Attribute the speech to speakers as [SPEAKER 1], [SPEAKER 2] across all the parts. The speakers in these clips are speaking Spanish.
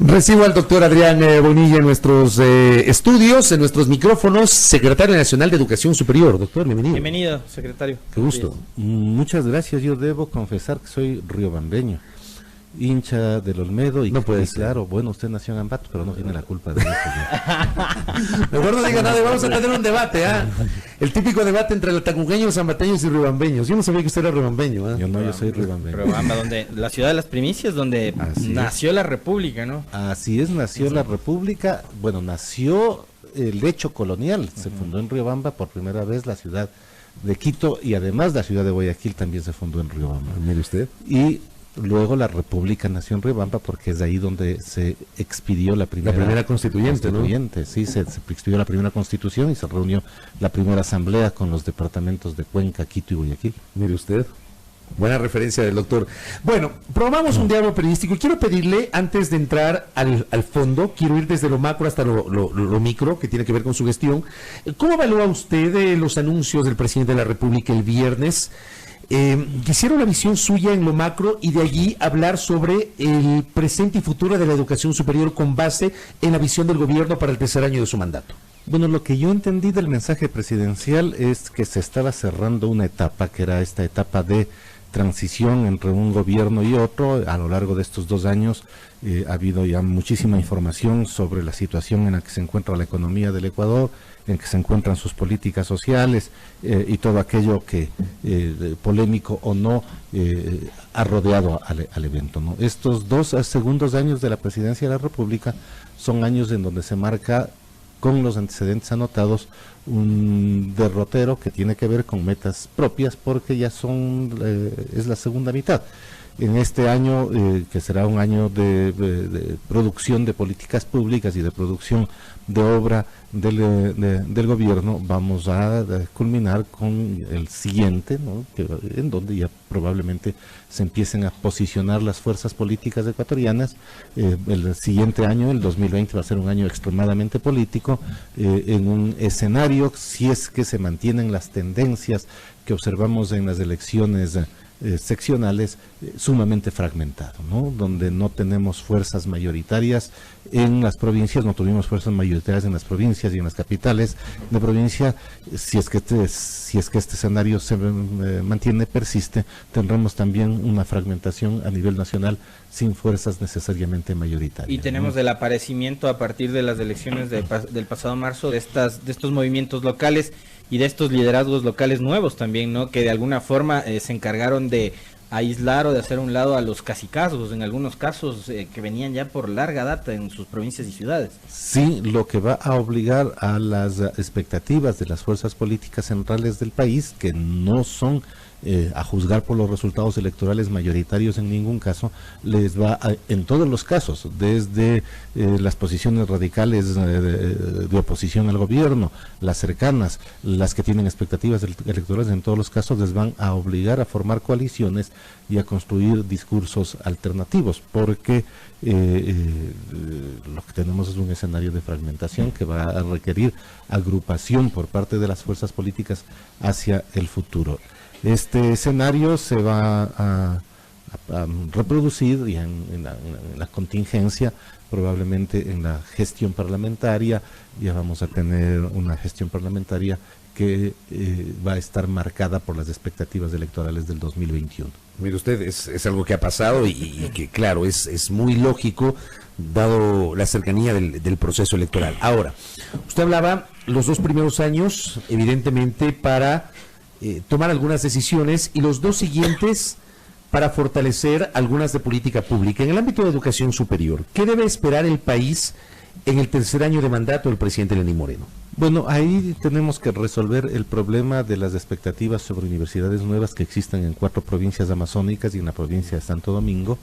[SPEAKER 1] Recibo al doctor Adrián Bonilla en nuestros estudios, en nuestros micrófonos, secretario nacional de Educación Superior. Doctor, bienvenido.
[SPEAKER 2] Bienvenido, secretario.
[SPEAKER 1] Qué gusto.
[SPEAKER 3] Muchas gracias. Yo debo confesar que soy riobambeño, hincha del Olmedo y
[SPEAKER 1] no puede ser.
[SPEAKER 3] Claro, bueno, usted nació en Ambato, pero no tiene la culpa de eso.
[SPEAKER 1] Mejor no diga nada y vamos a tener un debate, ¿ah? El típico debate entre tacuqueños, ambateños y riobambeños. Yo no sabía que usted era riobambeño, ¿ah?
[SPEAKER 3] Yo soy riobambeño.
[SPEAKER 2] Riobamba, donde la ciudad de las primicias, donde nació la República, ¿no?
[SPEAKER 3] Así es, nació la República. Bueno, nació el hecho colonial. Se fundó en Riobamba por primera vez la ciudad de Quito y además la ciudad de Guayaquil también se fundó en Riobamba.
[SPEAKER 1] Mire usted.
[SPEAKER 3] Y luego la República nació en Riobamba porque es de ahí donde se expidió la primera
[SPEAKER 1] constituyente, ¿no?
[SPEAKER 3] Sí, se expidió la primera constitución y se reunió la primera asamblea con los departamentos de Cuenca, Quito y Guayaquil.
[SPEAKER 1] Mire usted. Buena referencia del doctor. Bueno, probamos un diálogo periodístico. Quiero pedirle, antes de entrar al fondo, quiero ir desde lo macro hasta lo micro, que tiene que ver con su gestión. ¿Cómo evalúa usted los anuncios del presidente de la República el viernes? Quisiera una visión suya en lo macro y de allí hablar sobre el presente y futuro de la educación superior con base en la visión del gobierno para el tercer año de su mandato.
[SPEAKER 3] Bueno, lo que yo entendí del mensaje presidencial es que se estaba cerrando una etapa, que era esta etapa de transición entre un gobierno y otro. A lo largo de estos 2 años ha habido ya muchísima información sobre la situación en la que se encuentra la economía del Ecuador, en que se encuentran sus políticas sociales y todo aquello que, polémico o no, ha rodeado al evento, ¿no? Estos 2 segundos años de la presidencia de la República son años en donde se marca, con los antecedentes anotados, un derrotero que tiene que ver con metas propias, porque ya es la segunda mitad. En este año, que será un año de producción de políticas públicas y de producción de obra del gobierno, vamos a culminar con el siguiente, ¿no? En donde ya probablemente se empiecen a posicionar las fuerzas políticas ecuatorianas. El siguiente año, el 2020, va a ser un año extremadamente político, en un escenario, si es que se mantienen las tendencias que observamos en las elecciones seccionales, sumamente fragmentado, ¿no? Donde no tenemos fuerzas mayoritarias en las provincias, no tuvimos fuerzas mayoritarias en las provincias y en las capitales de provincia. Si es que este escenario se mantiene, persiste, tendremos también una fragmentación a nivel nacional sin fuerzas necesariamente mayoritarias.
[SPEAKER 2] Y tenemos, ¿no?, el aparecimiento a partir de las elecciones del pasado marzo de estos movimientos locales y de estos liderazgos locales nuevos también, ¿no? Que de alguna forma se encargaron de aislar o de hacer a un lado a los cacicazgos, en algunos casos que venían ya por larga data en sus provincias y ciudades.
[SPEAKER 3] Sí, lo que va a obligar a las expectativas de las fuerzas políticas centrales del país, que no son, a juzgar por los resultados electorales, mayoritarios en ningún caso, les va en todos los casos, desde las posiciones radicales de oposición al gobierno, las cercanas, las que tienen expectativas electorales, en todos los casos les van a obligar a formar coaliciones y a construir discursos alternativos, porque lo que tenemos es un escenario de fragmentación que va a requerir agrupación por parte de las fuerzas políticas hacia el futuro. Este escenario se va a reproducir y en la contingencia, probablemente en la gestión parlamentaria. Ya vamos a tener una gestión parlamentaria que va a estar marcada por las expectativas electorales del 2021.
[SPEAKER 1] Mire usted, es algo que ha pasado y que, claro, es muy lógico dado la cercanía del proceso electoral. Ahora, usted hablaba los 2 primeros años, evidentemente, para tomar algunas decisiones, y los 2 siguientes para fortalecer algunas de política pública. En el ámbito de educación superior, ¿qué debe esperar el país en el tercer año de mandato del presidente Lenín Moreno?
[SPEAKER 3] Bueno, ahí tenemos que resolver el problema de las expectativas sobre universidades nuevas que existen en 4 provincias amazónicas y en la provincia de Santo Domingo.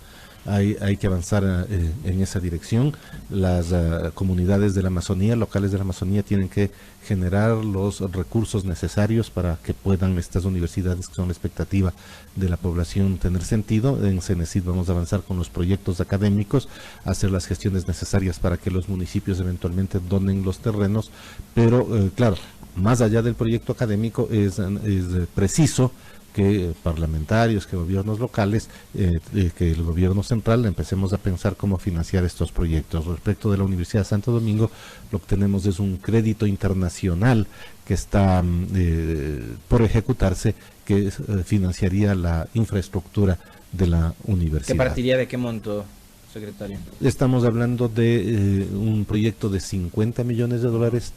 [SPEAKER 3] Hay que avanzar en esa dirección. Las comunidades de la Amazonía, locales de la Amazonía, tienen que generar los recursos necesarios para que puedan estas universidades, que son la expectativa de la población, tener sentido. En CENESID vamos a avanzar con los proyectos académicos, hacer las gestiones necesarias para que los municipios eventualmente donen los terrenos, pero claro, más allá del proyecto académico es preciso que parlamentarios, que gobiernos locales, que el gobierno central empecemos a pensar cómo financiar estos proyectos. Respecto de la Universidad de Santo Domingo, lo que tenemos es un crédito internacional que está por ejecutarse, que financiaría la infraestructura de la universidad.
[SPEAKER 2] ¿Que partiría de qué monto, secretario?
[SPEAKER 3] Estamos hablando de un proyecto de $50 millones,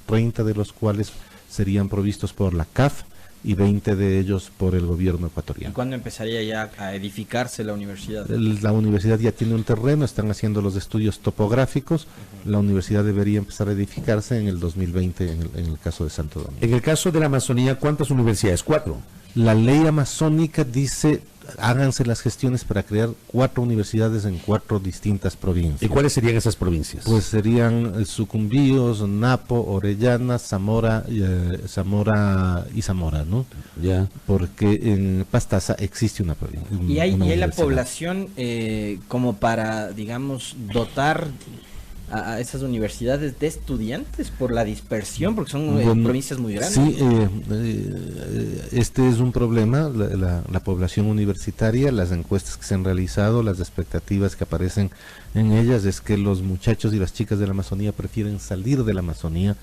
[SPEAKER 3] 30 de los cuales serían provistos por la CAF y 20 de ellos por el gobierno
[SPEAKER 2] ¿Y
[SPEAKER 3] ecuatoriano.
[SPEAKER 2] cuándo empezaría ya a edificarse la universidad?
[SPEAKER 3] La universidad ya tiene un terreno, están haciendo los estudios topográficos. La universidad debería empezar a edificarse en el 2020 en el caso de Santo Domingo.
[SPEAKER 1] En el caso de la Amazonía, ¿cuántas universidades? 4.
[SPEAKER 3] La ley amazónica dice, háganse las gestiones para crear 4 universidades en 4 distintas provincias.
[SPEAKER 1] ¿Y cuáles serían esas provincias?
[SPEAKER 3] Pues serían Sucumbíos, Napo, Orellana, Zamora y Zamora, ¿no?
[SPEAKER 1] Ya.
[SPEAKER 3] Porque en Pastaza existe una provincia.
[SPEAKER 2] ¿Y hay la
[SPEAKER 3] universidad.
[SPEAKER 2] población como para, digamos, dotar a esas universidades de estudiantes por la dispersión? Porque son provincias muy grandes.
[SPEAKER 3] Sí, este es un problema, la población universitaria, las encuestas que se han realizado, las expectativas que aparecen en ellas es que los muchachos y las chicas de la Amazonía prefieren salir de la Amazonía.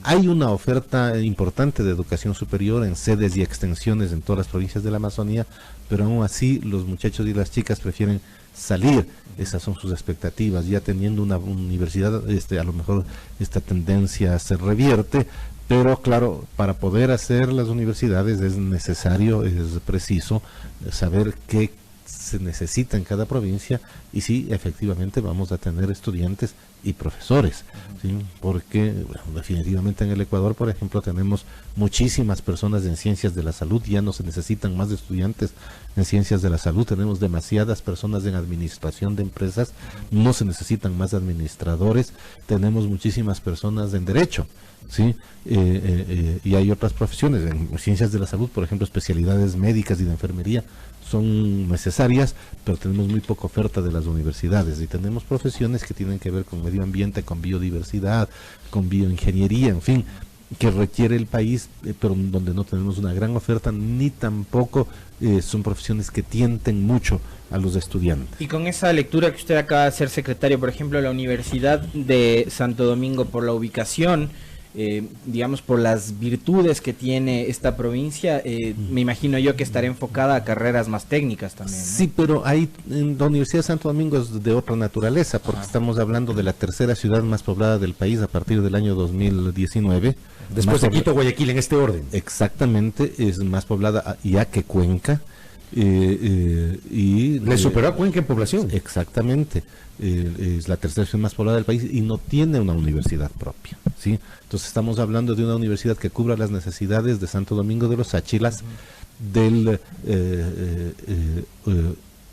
[SPEAKER 3] Hay una oferta importante de educación superior en sedes y extensiones en todas las provincias de la Amazonía, pero aún así los muchachos y las chicas prefieren salir. Esas son sus expectativas. Ya teniendo una universidad, a lo mejor esta tendencia se revierte, pero claro, para poder hacer las universidades es necesario, es preciso saber qué se necesita en cada provincia y si efectivamente vamos a tener estudiantes y profesores, ¿sí? Porque bueno, definitivamente en el Ecuador, por ejemplo, tenemos muchísimas personas en ciencias de la salud, ya no se necesitan más estudiantes en ciencias de la salud, tenemos demasiadas personas en administración de empresas, no se necesitan más administradores, tenemos muchísimas personas en derecho, ¿sí? Y hay otras profesiones, en ciencias de la salud, por ejemplo, especialidades médicas y de enfermería son necesarias, pero tenemos muy poca oferta de las universidades y tenemos profesiones que tienen que ver con medio ambiente, con biodiversidad, con bioingeniería, en fin, que requiere el país, pero donde no tenemos una gran oferta, ni tampoco son profesiones que tienten mucho a los estudiantes.
[SPEAKER 2] Y con esa lectura que usted acaba de hacer, secretario, por ejemplo, la Universidad de Santo Domingo, por la ubicación, digamos, por las virtudes que tiene esta provincia, me imagino yo que estará enfocada a carreras más técnicas también, ¿no?
[SPEAKER 3] Sí, pero la Universidad de Santo Domingo es de otra naturaleza, porque estamos hablando de la tercera ciudad más poblada del país a partir del año 2019.
[SPEAKER 1] Después de Quito, Guayaquil, en este orden.
[SPEAKER 3] Exactamente, es más poblada ya que Cuenca. Y
[SPEAKER 1] le superó a Cuenca en población.
[SPEAKER 3] Exactamente, es la tercera ciudad más poblada del país y no tiene una universidad propia, ¿sí? Entonces estamos hablando de una universidad que cubra las necesidades de Santo Domingo de los Áchilas, del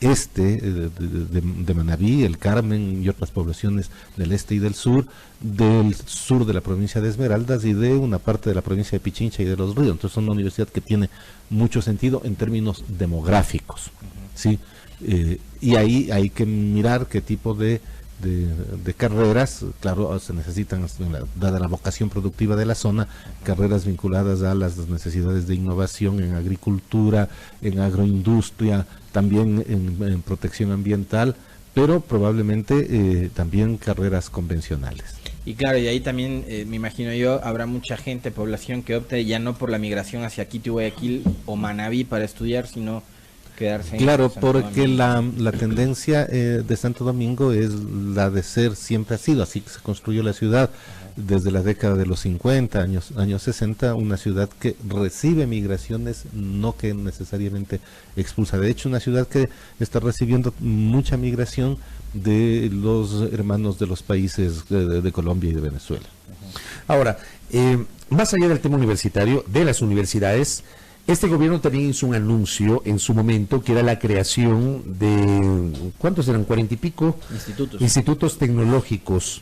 [SPEAKER 3] de Manabí, el Carmen y otras poblaciones del este y del sur de la provincia de Esmeraldas y de una parte de la provincia de Pichincha y de Los Ríos. Entonces es una universidad que tiene mucho sentido en términos demográficos, ¿sí? Y ahí hay que mirar qué tipo de carreras, claro, se necesitan, dada la vocación productiva de la zona, carreras vinculadas a las necesidades de innovación en agricultura, en agroindustria, también en protección ambiental, pero probablemente también carreras convencionales.
[SPEAKER 2] Y claro, y ahí también, me imagino yo, habrá mucha gente, población que opte ya no por la migración hacia Quito y Guayaquil o Manabí para estudiar, sino quedarse en
[SPEAKER 3] Claro,
[SPEAKER 2] Santo
[SPEAKER 3] porque
[SPEAKER 2] Domingo.
[SPEAKER 3] la tendencia de Santo Domingo es la de ser, siempre ha sido, así que se construyó la ciudad desde la década de los 50, años 60, una ciudad que recibe migraciones, no que necesariamente expulsa. De hecho, una ciudad que está recibiendo mucha migración de los hermanos de los países de Colombia y de Venezuela.
[SPEAKER 1] Ahora, más allá del tema universitario, de las universidades, este gobierno también hizo un anuncio en su momento que era la creación de, ¿cuántos eran? 40 y pico institutos tecnológicos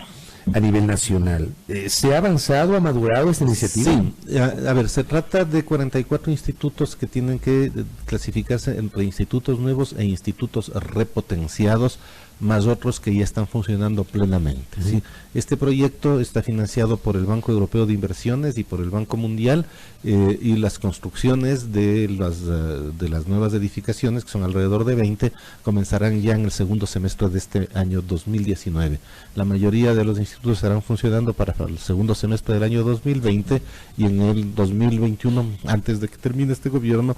[SPEAKER 1] a nivel nacional. ¿Se ha avanzado, ha madurado esta iniciativa?
[SPEAKER 3] Sí, a ver, se trata de 44 institutos que tienen que clasificarse entre institutos nuevos e institutos repotenciados más otros que ya están funcionando plenamente. ¿Sí? Este proyecto está financiado por el Banco Europeo de Inversiones y por el Banco Mundial, y las construcciones de las nuevas edificaciones, que son alrededor de 20, comenzarán ya en el segundo semestre de este año 2019. La mayoría de los institutos estarán funcionando para el segundo semestre del año 2020, y en el 2021, antes de que termine este gobierno,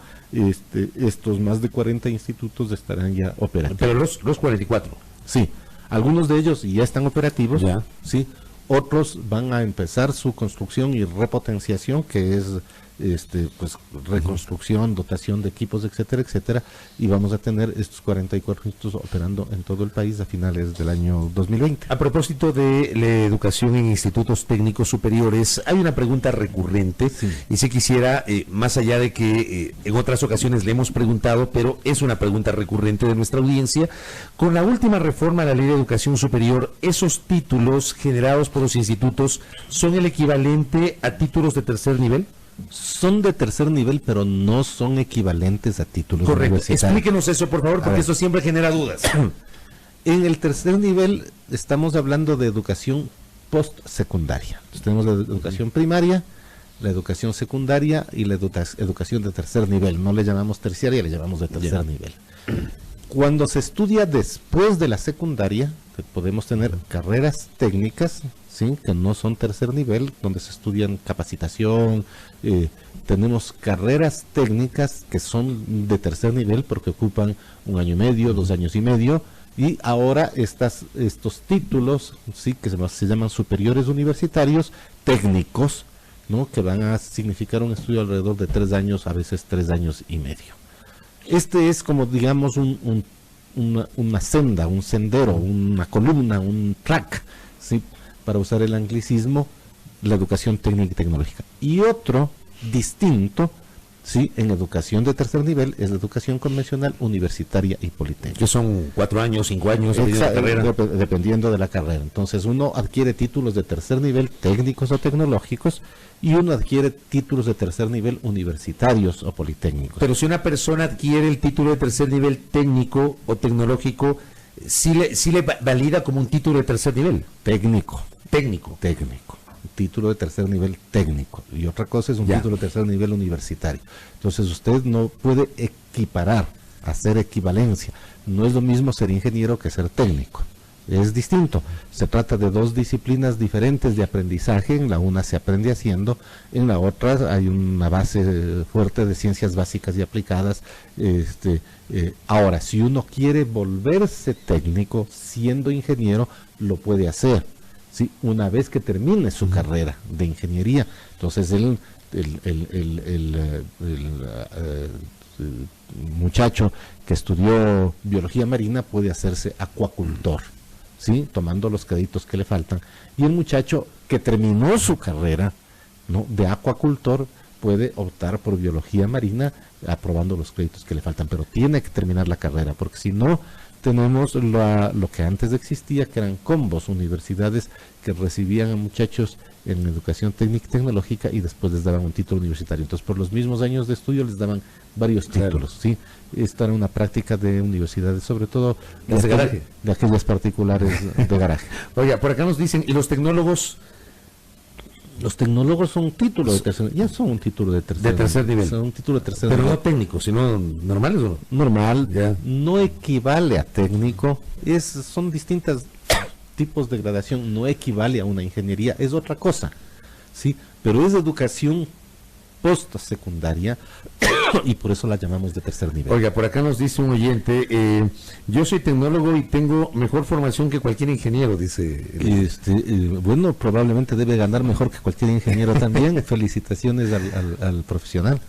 [SPEAKER 3] estos más de 40 institutos estarán ya operativos.
[SPEAKER 1] Pero los 44.
[SPEAKER 3] Sí, algunos de ellos ya están operativos,
[SPEAKER 1] Ya.
[SPEAKER 3] sí, otros van a empezar su construcción y repotenciación, que es pues reconstrucción, dotación de equipos, etcétera, etcétera, y vamos a tener estos 44 institutos operando en todo el país a finales del año 2020.
[SPEAKER 1] A propósito de la educación en institutos técnicos superiores, hay una pregunta recurrente,
[SPEAKER 3] Sí.
[SPEAKER 1] y si quisiera, más allá de que en otras ocasiones le hemos preguntado, pero es una pregunta recurrente de nuestra audiencia, con la última reforma a la Ley de Educación Superior, ¿esos títulos generados por los institutos son el equivalente a títulos de tercer nivel?
[SPEAKER 3] Son de tercer nivel, pero no son equivalentes a títulos
[SPEAKER 1] Correcto.
[SPEAKER 3] universitarios.
[SPEAKER 1] Explíquenos eso, por favor, porque
[SPEAKER 3] ver.
[SPEAKER 1] eso siempre genera dudas.
[SPEAKER 3] En el tercer nivel estamos hablando de educación postsecundaria. Entonces, tenemos la educación primaria, la educación secundaria y la educación de tercer nivel. No le llamamos terciaria, le llamamos de tercer nivel. Cuando se estudia después de la secundaria, podemos tener carreras técnicas, ¿sí?, que no son tercer nivel, donde se estudian capacitación. Tenemos carreras técnicas que son de tercer nivel porque ocupan 1 año y medio, 2 años y medio, y ahora estos títulos, sí, que se llaman superiores universitarios técnicos, ¿no?, que van a significar un estudio alrededor de 3 años, a veces 3 años y medio. Este es como, digamos, una senda, un sendero, una columna, un track, ¿sí?, para usar el anglicismo, la educación técnica y tecnológica. Y otro distinto, sí, en educación de tercer nivel, es la educación convencional, universitaria y politécnica.
[SPEAKER 1] Que son 4 años, 5 años de carrera.
[SPEAKER 3] Dependiendo de la carrera. Entonces uno adquiere títulos de tercer nivel técnicos o tecnológicos, y uno adquiere títulos de tercer nivel universitarios o politécnicos.
[SPEAKER 1] Pero si una persona adquiere el título de tercer nivel técnico o tecnológico, ¿sí le valida como un título de tercer nivel?
[SPEAKER 3] Técnico. Un título de tercer nivel técnico. Y otra cosa es un título de tercer nivel universitario. Entonces usted no puede equiparar, hacer equivalencia. No es lo mismo ser ingeniero que ser técnico. Es distinto. Se trata de 2 disciplinas diferentes de aprendizaje. En la una se aprende haciendo, en la otra hay una base fuerte de ciencias básicas y aplicadas. Ahora, si uno quiere volverse técnico siendo ingeniero, lo puede hacer, ¿sí?, una vez que termine su carrera de ingeniería. Entonces el muchacho que estudió biología marina puede hacerse acuacultor, ¿sí?, tomando los créditos que le faltan, y el muchacho que terminó su carrera, ¿no?, de acuacultor puede optar por biología marina aprobando los créditos que le faltan, pero tiene que terminar la carrera, porque si no tenemos lo que antes existía, que eran combos, universidades que recibían a muchachos en educación técnica y tecnológica y después les daban un título universitario. Entonces, por los mismos años de estudio les daban varios títulos, ¿sí? Esta era una práctica de universidades, sobre todo de aquellas particulares de garaje.
[SPEAKER 1] Oiga, por acá nos dicen, ¿y los tecnólogos?
[SPEAKER 3] Los tecnólogos son títulos de tercer nivel. Ya son un título de tercer
[SPEAKER 1] nivel.
[SPEAKER 3] Son un título de tercer
[SPEAKER 1] Pero
[SPEAKER 3] nivel.
[SPEAKER 1] no técnicos, sino normales, ¿o no?
[SPEAKER 3] Normal,
[SPEAKER 1] Ya.
[SPEAKER 3] no equivale a técnico. Son distintos tipos de gradación. No equivale a una ingeniería, es otra cosa, ¿sí? Pero es educación postsecundaria y por eso la llamamos de tercer nivel.
[SPEAKER 1] Oiga, por acá nos dice un oyente, yo soy tecnólogo y tengo mejor formación que cualquier ingeniero, dice.
[SPEAKER 3] Bueno, probablemente debe ganar mejor que cualquier ingeniero también. Felicitaciones al profesional.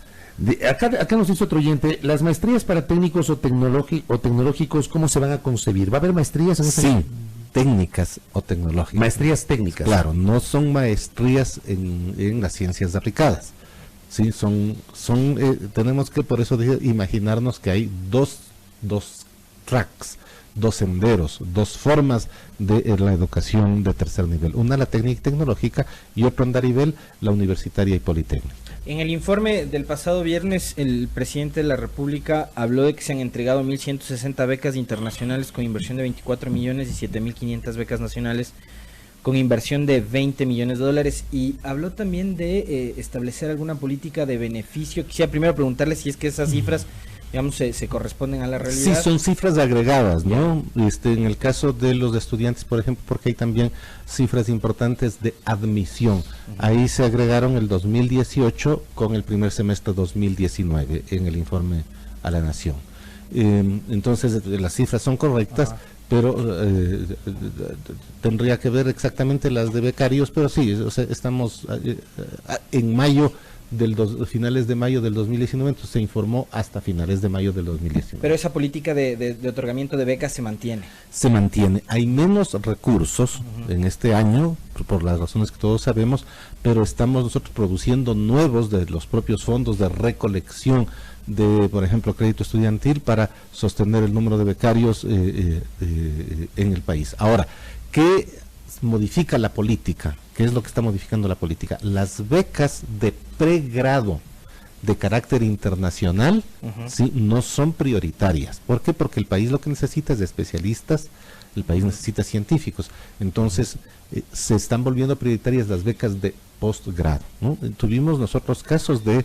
[SPEAKER 1] Acá nos dice otro oyente, las maestrías para técnicos o tecnológicos, ¿cómo se van a concebir? ¿Va a haber maestrías en ese?
[SPEAKER 3] Sí, técnicas o tecnológicas.
[SPEAKER 1] Maestrías técnicas.
[SPEAKER 3] Claro, no son maestrías en las ciencias aplicadas. Sí, tenemos que, por eso dije, imaginarnos que hay dos tracks, 2 senderos, 2 formas de la educación de tercer nivel. Una la técnica y tecnológica y otro andarivel, la universitaria y politécnica.
[SPEAKER 2] En el informe del pasado viernes, el presidente de la República habló de que se han entregado 1.160 becas internacionales con inversión de 24 millones y 7.500 becas nacionales con inversión de 20 millones de dólares, y habló también de establecer alguna política de beneficio. Quisiera primero preguntarle si es que esas cifras, digamos, se corresponden a la realidad.
[SPEAKER 3] Sí, son cifras agregadas, ¿no? En el caso de los estudiantes, por ejemplo, porque hay también cifras importantes de admisión. Ahí se agregaron el 2018 con el primer semestre 2019 en el informe a la Nación. Entonces, las cifras son correctas, pero tendría que ver exactamente las de becarios, pero sí, o sea, estamos en mayo finales de mayo del 2019, entonces se informó hasta finales de mayo del 2019.
[SPEAKER 2] Pero esa política de otorgamiento de becas se mantiene.
[SPEAKER 3] Se mantiene. Hay menos recursos en este año, por las razones que todos sabemos, pero estamos nosotros produciendo nuevos de los propios fondos de recolección de, por ejemplo, crédito estudiantil para sostener el número de becarios en el país. Ahora, ¿qué modifica la política? ¿Qué es lo que está modificando la política? Las becas de pregrado de carácter internacional sí, no son prioritarias. ¿Por qué? Porque el país lo que necesita es de especialistas, el país necesita científicos. Entonces, se están volviendo prioritarias las becas de postgrado, ¿no? Tuvimos nosotros casos de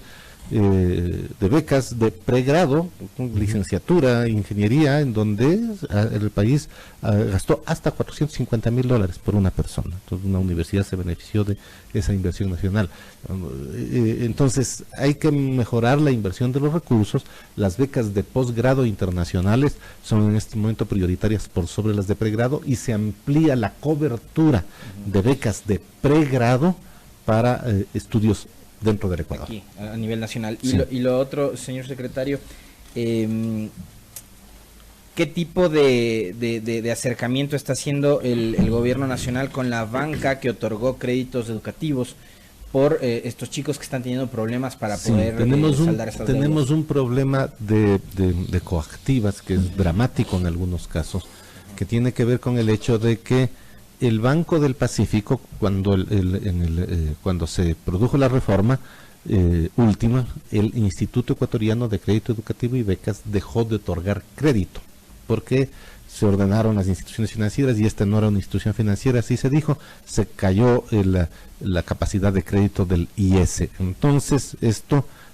[SPEAKER 3] becas de pregrado, licenciatura, ingeniería, en donde el país gastó hasta $450,000 por una persona. Entonces una universidad se benefició de esa inversión nacional. Entonces hay que mejorar la inversión de los recursos. Las becas de posgrado internacionales son en este momento prioritarias por sobre las de pregrado, y se amplía la cobertura de becas de pregrado para estudios dentro del Ecuador.
[SPEAKER 2] Aquí, a nivel nacional.
[SPEAKER 3] Sí.
[SPEAKER 2] Y lo otro, señor secretario, ¿qué tipo de acercamiento está haciendo el gobierno nacional con la banca que otorgó créditos educativos por estos chicos que están teniendo problemas para poder saldar estas deudas?
[SPEAKER 3] Tenemos un problema de coactivas que es dramático en algunos casos, que tiene que ver con el hecho de que el Banco del Pacífico, cuando cuando se produjo la reforma última, el Instituto Ecuatoriano de Crédito Educativo y Becas dejó de otorgar crédito, porque se ordenaron las instituciones financieras y esta no era una institución financiera, así se dijo, se cayó la capacidad de crédito del IS. Entonces,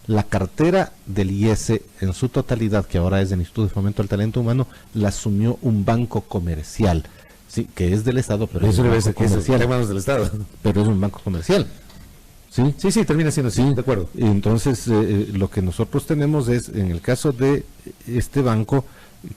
[SPEAKER 3] la cartera del IS en su totalidad, que ahora es del Instituto de Fomento al Talento Humano, la asumió un banco comercial. Sí, que es del Estado, pero
[SPEAKER 1] eso
[SPEAKER 3] es un
[SPEAKER 1] debe
[SPEAKER 3] banco
[SPEAKER 1] ser que
[SPEAKER 3] comercial.
[SPEAKER 1] es manos del Estado.
[SPEAKER 3] Pero es un banco comercial. Sí,
[SPEAKER 1] sí, termina siendo así, de acuerdo.
[SPEAKER 3] Entonces, lo que nosotros tenemos es, en el caso de este banco,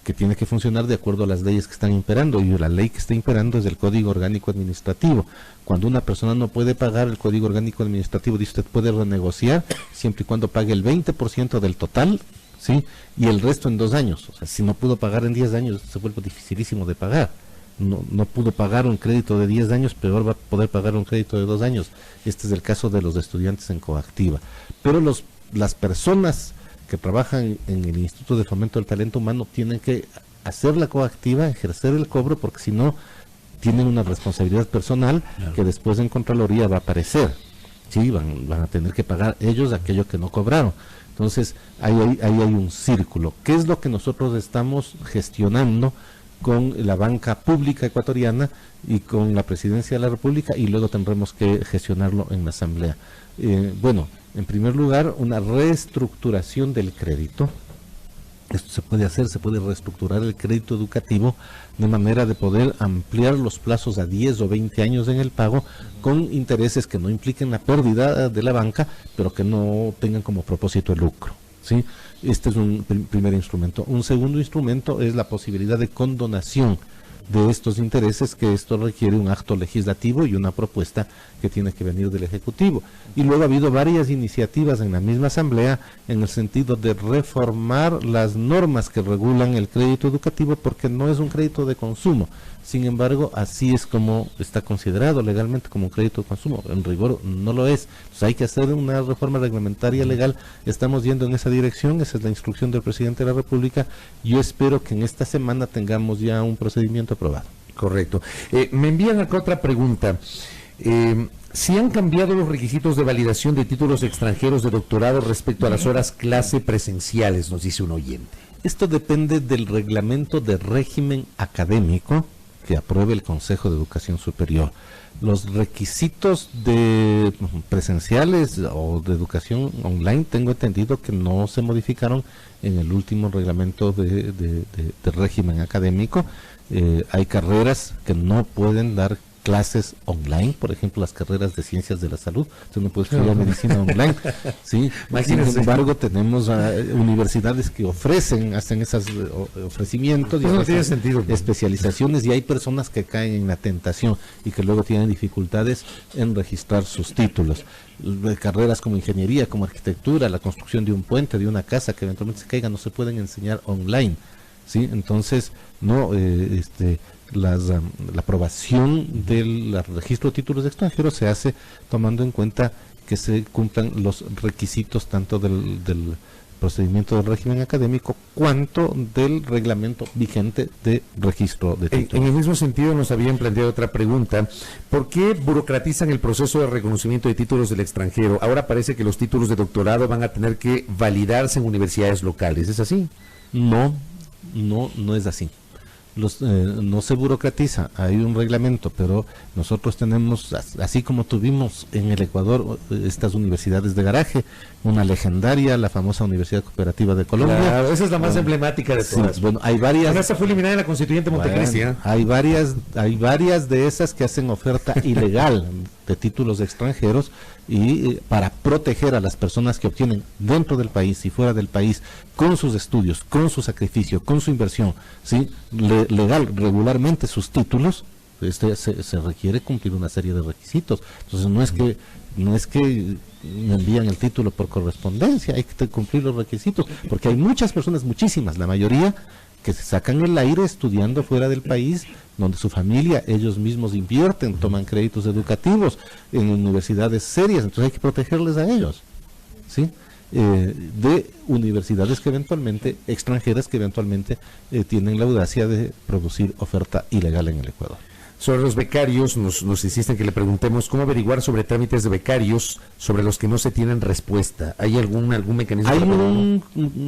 [SPEAKER 3] que tiene que funcionar de acuerdo a las leyes que están imperando, y la ley que está imperando es el Código Orgánico Administrativo. Cuando una persona no puede pagar el Código Orgánico Administrativo, dice, usted puede renegociar siempre y cuando pague el 20% del total, ¿sí? Y el resto en 2 años. O sea, si no pudo pagar en 10 años, se vuelve dificilísimo de pagar. No pudo pagar un crédito de 10 años, peor va a poder pagar un crédito de 2 años. Este es el caso de los estudiantes en coactiva. Pero las personas que trabajan en el Instituto de Fomento del Talento Humano tienen que hacer la coactiva, ejercer el cobro, porque si no, tienen una responsabilidad personal, claro, que después en Contraloría va a aparecer. Sí, van a tener que pagar ellos aquello que no cobraron. Entonces, ahí hay un círculo. ¿Qué es lo que nosotros estamos gestionando con la banca pública ecuatoriana y con la Presidencia de la República, y luego tendremos que gestionarlo en la Asamblea? Bueno, en primer lugar, una reestructuración del crédito. Esto se puede hacer, se puede reestructurar el crédito educativo de manera de poder ampliar los plazos a 10 o 20 años en el pago, con intereses que no impliquen la pérdida de la banca, pero que no tengan como propósito el lucro, ¿sí? Este es un primer instrumento. Un segundo instrumento es la posibilidad de condonación de estos intereses, que esto requiere un acto legislativo y una propuesta que tiene que venir del Ejecutivo. Y luego ha habido varias iniciativas en la misma Asamblea en el sentido de reformar las normas que regulan el crédito educativo, porque no es un crédito de consumo. Sin embargo, así es como está considerado legalmente como un crédito de consumo. En rigor no lo es. Entonces hay que hacer una reforma reglamentaria legal. Estamos yendo en esa dirección. Esa es la instrucción del presidente de la República. Yo espero que en esta semana tengamos ya un procedimiento aprobado.
[SPEAKER 1] Correcto. Me envían acá otra pregunta. si han cambiado los requisitos de validación de títulos extranjeros de doctorado respecto a las horas clase presenciales, nos dice un oyente.
[SPEAKER 3] Esto depende del reglamento de régimen académico que apruebe el Consejo de Educación Superior. Los requisitos de presenciales o de educación online, tengo entendido que no se modificaron en el último reglamento de régimen académico. Hay carreras que no pueden dar clases online, por ejemplo, las carreras de ciencias de la salud. Usted no puede estudiar medicina online, ¿sí? Sin embargo, tenemos universidades que hacen esos ofrecimientos y
[SPEAKER 1] no tiene sentido,
[SPEAKER 3] especializaciones, y hay personas que caen en la tentación y que luego tienen dificultades en registrar sus títulos. Carreras como ingeniería, como arquitectura, la construcción de un puente, de una casa que eventualmente se caiga, no se pueden enseñar online, ¿sí? Entonces, no, la aprobación del registro de títulos extranjeros se hace tomando en cuenta que se cumplan los requisitos tanto del procedimiento del régimen académico cuanto del reglamento vigente de registro de títulos.
[SPEAKER 1] En el mismo sentido nos habían planteado otra pregunta: ¿por qué burocratizan el proceso de reconocimiento de títulos del extranjero? Ahora parece que los títulos de doctorado van a tener que validarse en universidades locales, ¿es así?
[SPEAKER 3] No es así. No se burocratiza, hay un reglamento, pero nosotros tenemos, así como tuvimos en el Ecuador estas universidades de garaje, una legendaria, la famosa Universidad Cooperativa de Colombia.
[SPEAKER 1] Claro, esa es la más emblemática de todas.
[SPEAKER 3] Sí, bueno, hay varias.
[SPEAKER 1] Pero esa fue eliminada en la Constituyente Montecristi.
[SPEAKER 3] Hay varias de esas que hacen oferta ilegal de títulos extranjeros y para proteger a las personas que obtienen dentro del país y fuera del país, con sus estudios, con su sacrificio, con su inversión, ¿sí? Regularmente sus títulos, se requiere cumplir una serie de requisitos. Entonces no es que me envían el título por correspondencia, hay que cumplir los requisitos, porque hay muchas personas, muchísimas, la mayoría, que se sacan el aire estudiando fuera del país, donde su familia, ellos mismos invierten, toman créditos educativos en universidades serias, entonces hay que protegerles a ellos, ¿sí? De universidades que eventualmente, extranjeras que eventualmente tienen la audacia de producir oferta ilegal en el Ecuador.
[SPEAKER 1] Sobre los becarios, nos insisten que le preguntemos cómo averiguar sobre trámites de becarios sobre los que no se tienen respuesta. ¿Hay algún mecanismo?
[SPEAKER 3] Hay un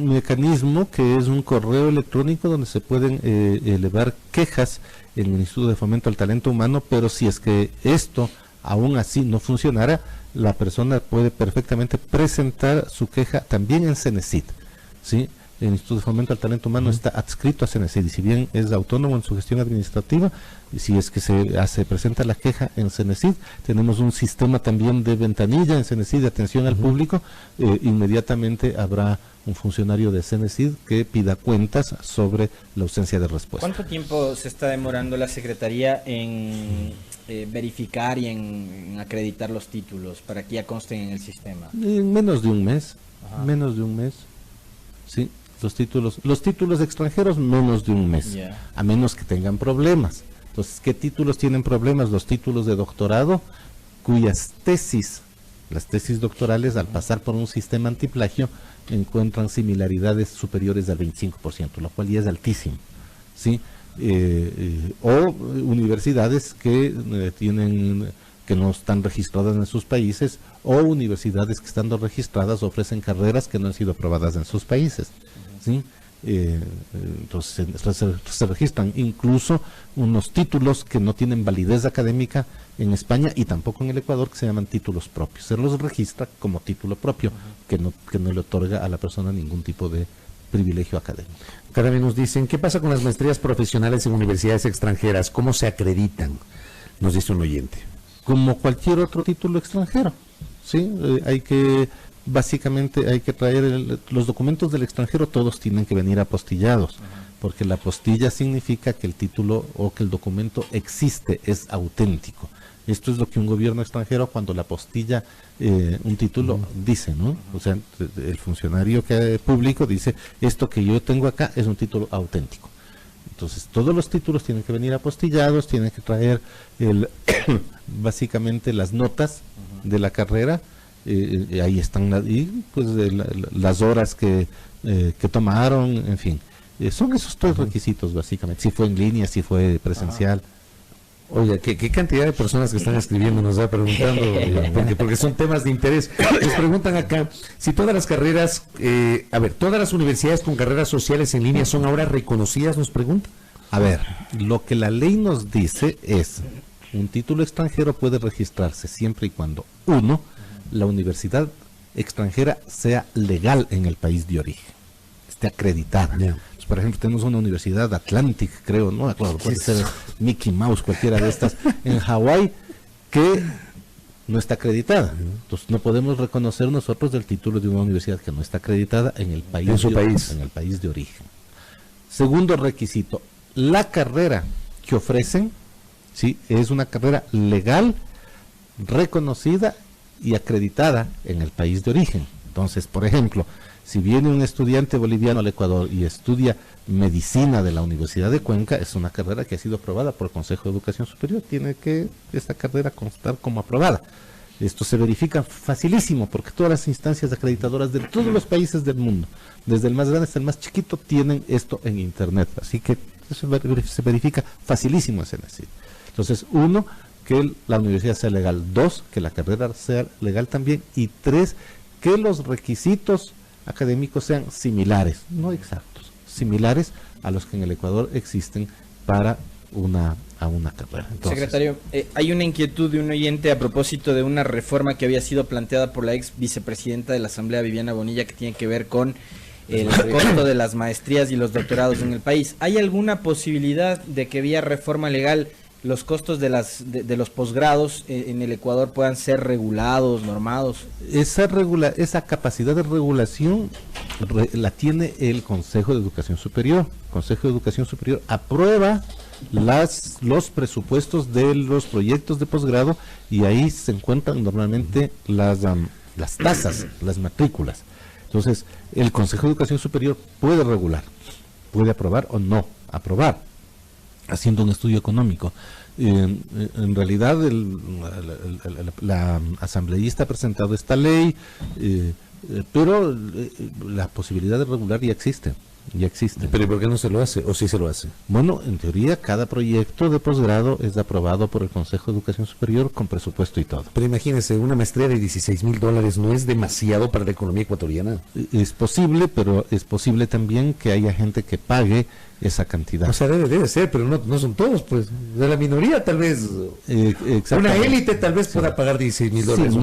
[SPEAKER 3] mecanismo que es un correo electrónico donde se pueden elevar quejas en el Instituto de Fomento al Talento Humano, pero si es que esto aún así no funcionara, la persona puede perfectamente presentar su queja también en Cenecit, ¿sí? El Instituto de Fomento al Talento Humano está adscrito a Cenecit, y si bien es autónomo en su gestión administrativa, y si es que se presenta la queja en Cenecit, tenemos un sistema también de ventanilla en Cenecit de atención al público. Inmediatamente habrá un funcionario de Cenecit que pida cuentas sobre la ausencia de respuesta.
[SPEAKER 2] ¿Cuánto tiempo se está demorando la Secretaría en verificar y en acreditar los títulos para que ya consten en el sistema?
[SPEAKER 3] Menos de un mes.
[SPEAKER 2] Ajá.
[SPEAKER 3] Menos de un mes. Sí. Los títulos extranjeros, menos de un mes, a menos que tengan problemas. Entonces, ¿qué títulos tienen problemas? Los títulos de doctorado, cuyas las tesis doctorales, al pasar por un sistema antiplagio, encuentran similaridades superiores al 25%, lo cual ya es altísimo, ¿sí? O universidades que que no están registradas en sus países, o universidades que estando registradas ofrecen carreras que no han sido aprobadas en sus países, ¿sí? Entonces se registran incluso unos títulos que no tienen validez académica en España y tampoco en el Ecuador, que se llaman títulos propios. Se los registra como título propio, que no le otorga a la persona ningún tipo de privilegio académico.
[SPEAKER 1] Cada vez nos dicen, ¿qué pasa con las maestrías profesionales en universidades extranjeras? ¿Cómo se acreditan? Nos dice un oyente.
[SPEAKER 3] Como cualquier otro título extranjero, ¿sí? Básicamente hay que traer los documentos del extranjero, todos tienen que venir apostillados, porque la apostilla significa que el título o que el documento existe, es auténtico. Esto es lo que un gobierno extranjero, cuando la apostilla un título, dice, ¿no? O sea, el funcionario público dice, esto que yo tengo acá es un título auténtico. Entonces, todos los títulos tienen que venir apostillados, tienen que traer básicamente las notas de la carrera. Ahí están las horas que tomaron, en fin. Son esos 3 requisitos básicamente, si fue en línea, si fue presencial.
[SPEAKER 2] Ajá.
[SPEAKER 3] Entonces, todos los títulos tienen que venir apostillados, tienen que traer básicamente las notas de la carrera. Ahí están y las horas que tomaron, en fin. Son esos 3 requisitos básicamente, si fue en línea, si fue presencial.
[SPEAKER 1] Oye, ¿qué cantidad de personas que están escribiendo nos va preguntando? Porque son temas de interés. Nos preguntan acá si todas las carreras, todas las universidades con carreras sociales en línea son ahora reconocidas, nos pregunta.
[SPEAKER 3] A ver, lo que la ley nos dice es, un título extranjero puede registrarse siempre y cuando, uno, la universidad extranjera sea legal en el país de origen, esté acreditada. Yeah. Por ejemplo, tenemos una universidad Atlantic, creo, ¿no? Claro, puede ser Mickey Mouse, cualquiera de estas, en Hawái, que no está acreditada. Entonces, no podemos reconocer nosotros el título de una universidad que no está acreditada en el país, en el país de origen. Segundo requisito, la carrera que ofrecen, ¿sí?, es una carrera legal, reconocida y acreditada en el país de origen. Entonces, por ejemplo, si viene un estudiante boliviano al Ecuador y estudia medicina de la Universidad de Cuenca, es una carrera que ha sido aprobada por el Consejo de Educación Superior, tiene que esta carrera constar como aprobada. Esto se verifica facilísimo porque todas las instancias acreditadoras de todos los países del mundo, desde el más grande hasta el más chiquito, tienen esto en internet, así que eso se verifica facilísimo ese necesidad. Entonces, uno, que la universidad sea legal; dos, que la carrera sea legal también; y tres, que los requisitos académicos sean similares, no exactos, similares a los que en el Ecuador existen para una carrera. Entonces,
[SPEAKER 2] secretario, hay una inquietud de un oyente a propósito de una reforma que había sido planteada por la ex vicepresidenta de la Asamblea, Viviana Bonilla, que tiene que ver con el costo de las maestrías y los doctorados en el país. ¿Hay alguna posibilidad de que vía reforma legal los costos de los posgrados en el Ecuador puedan ser regulados, normados?
[SPEAKER 3] Esa capacidad de regulación la tiene el Consejo de Educación Superior. El Consejo de Educación Superior aprueba los presupuestos de los proyectos de posgrado y ahí se encuentran normalmente las tasas, las matrículas. Entonces, el Consejo de Educación Superior puede regular, puede aprobar o no aprobar, haciendo un estudio económico. En realidad, la asambleísta ha presentado esta ley, pero la posibilidad de regular ya existe.
[SPEAKER 1] ¿Pero por qué no se lo hace? ¿O sí se lo hace?
[SPEAKER 3] Bueno, en teoría, cada proyecto de posgrado es aprobado por el Consejo de Educación Superior con presupuesto y todo.
[SPEAKER 1] Pero imagínese, una maestría de $16,000 no es demasiado para la economía ecuatoriana.
[SPEAKER 3] Es posible, pero es posible también que haya gente que pague esa cantidad.
[SPEAKER 1] O sea, debe ser, pero no son todos, pues. De la minoría, tal vez. Una élite tal vez pueda pagar $16,000.
[SPEAKER 3] Sí,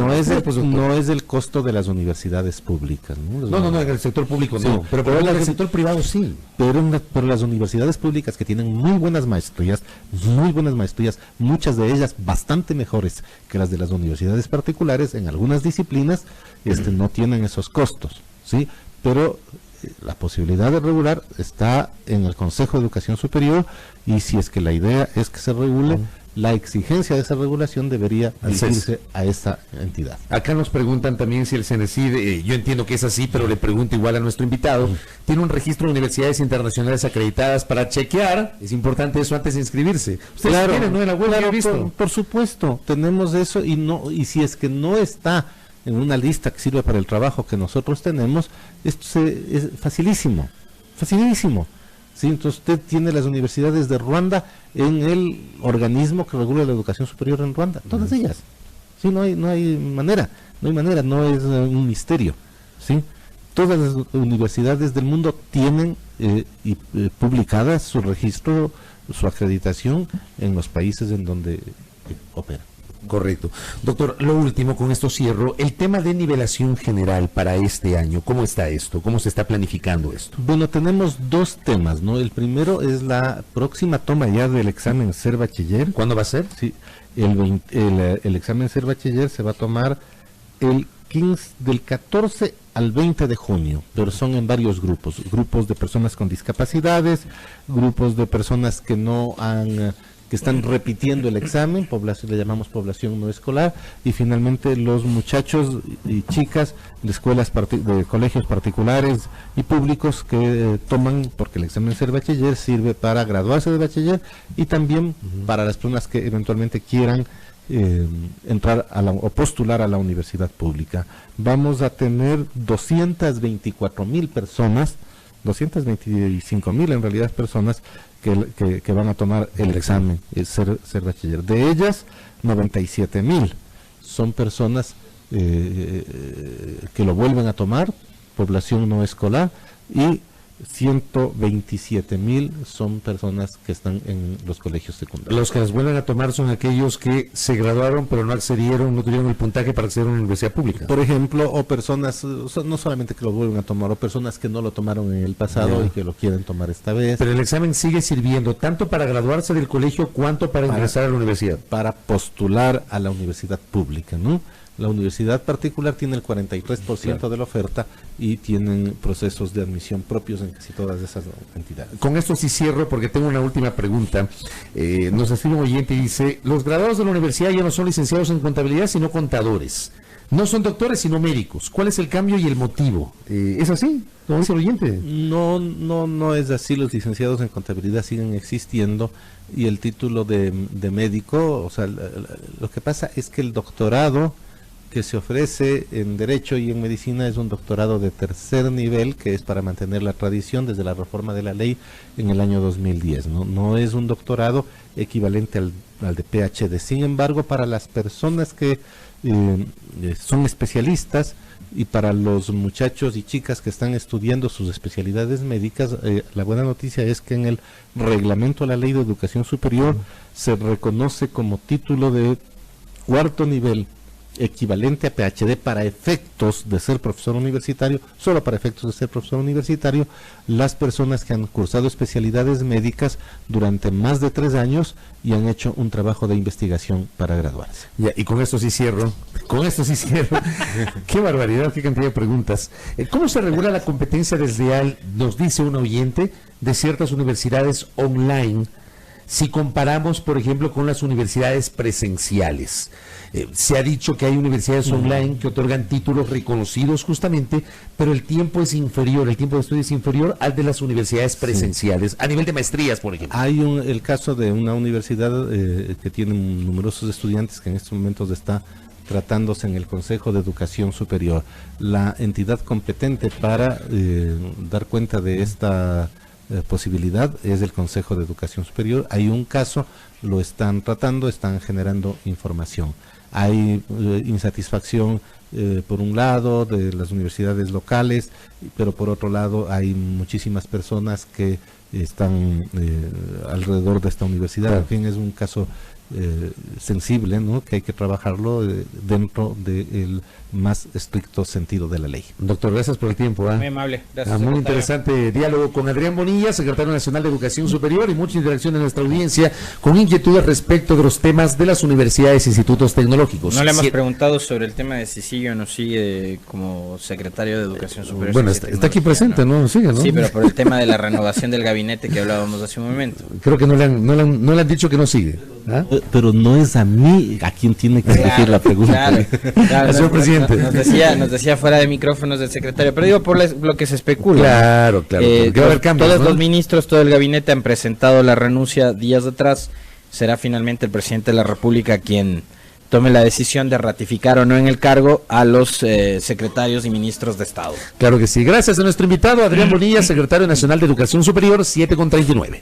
[SPEAKER 3] no es el costo de las universidades públicas, ¿no?
[SPEAKER 1] No, en el sector público sí, no. Pero en el sector privado sí.
[SPEAKER 3] Pero las universidades públicas que tienen muy buenas maestrías, muchas de ellas bastante mejores que las de las universidades particulares, en algunas disciplinas, no tienen esos costos, ¿sí? Pero la posibilidad de regular está en el Consejo de Educación Superior, y si es que la idea es que se regule, la exigencia de esa regulación debería dirigirse a esa entidad.
[SPEAKER 1] Acá nos preguntan también si el CENESID, yo entiendo que es así, pero le pregunto igual a nuestro invitado, tiene un registro de universidades internacionales acreditadas para chequear, es importante eso antes de inscribirse. Ustedes tienen, ¿no? En la web,
[SPEAKER 3] claro, por supuesto, tenemos eso, y si es que no está en una lista que sirve para el trabajo que nosotros tenemos, esto es facilísimo. Sí, entonces usted tiene las universidades de Ruanda en el organismo que regula la educación superior en Ruanda, todas ellas. Sí, no hay manera, no es un misterio. Sí, todas las universidades del mundo tienen publicadas su registro, su acreditación en los países en donde operan.
[SPEAKER 1] Correcto. Doctor, lo último, con esto cierro, el tema de nivelación general para este año, ¿cómo está esto? ¿Cómo se está planificando esto?
[SPEAKER 3] Bueno, tenemos dos temas, ¿no? El primero es la próxima toma ya del examen Ser Bachiller.
[SPEAKER 1] ¿Cuándo va a ser?
[SPEAKER 3] Sí, el examen Ser Bachiller se va a tomar del 14 al 20 de junio, pero son en varios grupos de personas con discapacidades, grupos de personas que que están repitiendo el examen, le llamamos población no escolar, y finalmente los muchachos y chicas de colegios particulares y públicos que toman, porque el examen Ser Bachiller sirve para graduarse de bachiller y también para las personas que eventualmente quieran entrar o postular a la universidad pública. Vamos a tener 224,000 personas, 225,000 en realidad personas, que van a tomar el examen, ser bachiller. De ellas, 97,000 son personas que lo vuelven a tomar, población no escolar, y 127,000 son personas que están en los colegios secundarios.
[SPEAKER 1] Los que las vuelven a tomar son aquellos que se graduaron pero no accedieron, no tuvieron el puntaje para acceder a una universidad pública.
[SPEAKER 3] Por ejemplo, o personas, no solamente que lo vuelven a tomar, o personas que no lo tomaron en el pasado y que lo quieren tomar esta vez.
[SPEAKER 1] Pero el examen sigue sirviendo tanto para graduarse del colegio cuanto para ingresar a la universidad.
[SPEAKER 3] Para postular a la universidad pública, ¿no? La universidad particular tiene el 43% de la oferta y tienen procesos de admisión propios en casi todas esas entidades.
[SPEAKER 1] Con esto sí cierro porque tengo una última pregunta. Nos escribe un oyente y dice, los graduados de la universidad ya no son licenciados en contabilidad sino contadores. No son doctores sino médicos. ¿Cuál es el cambio y el motivo? ¿Es así? ¿Cómo dice el oyente?
[SPEAKER 3] No es así. Los licenciados en contabilidad siguen existiendo y el título de médico, o sea, lo que pasa es que el doctorado que se ofrece en Derecho y en Medicina es un doctorado de tercer nivel, que es para mantener la tradición desde la reforma de la ley en el año 2010. No es un doctorado equivalente al de PhD. Sin embargo, para las personas que son especialistas y para los muchachos y chicas que están estudiando sus especialidades médicas, la buena noticia es que en el reglamento de la Ley de Educación Superior se reconoce como título de cuarto nivel equivalente a PhD para efectos de ser profesor universitario, solo para efectos de ser profesor universitario, las personas que han cursado especialidades médicas durante más de 3 años y han hecho un trabajo de investigación para graduarse.
[SPEAKER 1] Ya, y con esto sí cierro. Qué barbaridad, qué cantidad de preguntas. ¿Cómo se regula la competencia desleal, nos dice un oyente, de ciertas universidades online, si comparamos, por ejemplo, con las universidades presenciales? Se ha dicho que hay universidades online que otorgan títulos reconocidos justamente, pero el tiempo es inferior, el tiempo de estudio es inferior al de las universidades presenciales, a nivel de maestrías, por ejemplo.
[SPEAKER 3] Hay el caso de una universidad que tiene numerosos estudiantes que en estos momentos está tratándose en el Consejo de Educación Superior. La entidad competente para dar cuenta de esta posibilidad es el Consejo de Educación Superior. Hay un caso, lo están tratando, están generando información. Hay insatisfacción por un lado de las universidades locales, pero por otro lado hay muchísimas personas que están alrededor de esta universidad.
[SPEAKER 1] Claro.
[SPEAKER 3] En fin, es un caso sensible, ¿no?, que hay que trabajarlo dentro del más estricto sentido de la ley.
[SPEAKER 1] Doctor, gracias por el tiempo.
[SPEAKER 2] Muy amable, gracias.
[SPEAKER 1] Muy interesante diálogo con Adrián Bonilla, secretario nacional de Educación Superior, y mucha interacción en nuestra audiencia con inquietudes respecto de los temas de las universidades e institutos tecnológicos.
[SPEAKER 2] No le hemos preguntado sobre el tema de si sigue o no sigue como secretario de Educación Superior.
[SPEAKER 1] Bueno, está aquí presente, ¿no? Sigue, ¿no?
[SPEAKER 2] Sí, pero por el tema de la renovación del gabinete que hablábamos hace un momento.
[SPEAKER 1] Creo que no le han dicho que no sigue. ¿Ah?
[SPEAKER 3] Pero no es a mí a quien tiene que dirigir la pregunta.
[SPEAKER 2] Claro,
[SPEAKER 1] señor presidente.
[SPEAKER 2] Nos decía fuera de micrófonos del secretario, pero digo por lo que se especula.
[SPEAKER 1] Claro. Va a haber cambios,
[SPEAKER 2] todos
[SPEAKER 1] ¿no?
[SPEAKER 2] los ministros, todo el gabinete han presentado la renuncia días atrás. Será finalmente el presidente de la República quien tome la decisión de ratificar o no en el cargo a los secretarios y ministros de Estado.
[SPEAKER 1] Claro que sí. Gracias a nuestro invitado, Adrián Bonilla, secretario nacional de Educación Superior, 7:39.